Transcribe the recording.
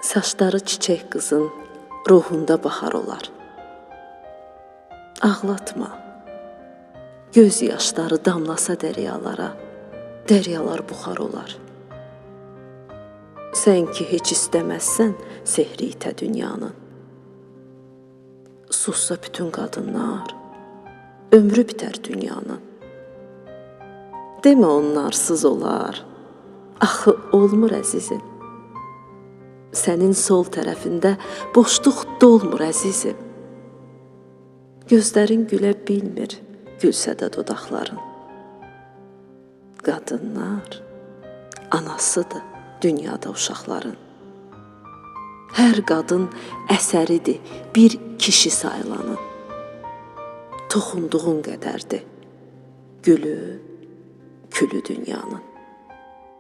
Saçları çiçək qızın ruhunda bahar olar. Ağlatma, göz yaşları damlasa dəryalara, dəryalar buxar olar. Sən ki heç istəməzsən sehri itə dünyanın. Sussa bütün qadınlar, ömrü bitər dünyanın. Demə onlarsız olar, axı olmur əzizim. Sənin sol tərəfində boşluq dolmur əzizim. Gözlərin gülə bilmir, gülsə də dodaqların. Qadınlar anasıdır dünyada uşaqların. Hər qadın əsəridir bir kişi sayılanın. Toxunduğun qədərdir gülü, külü dünyanın.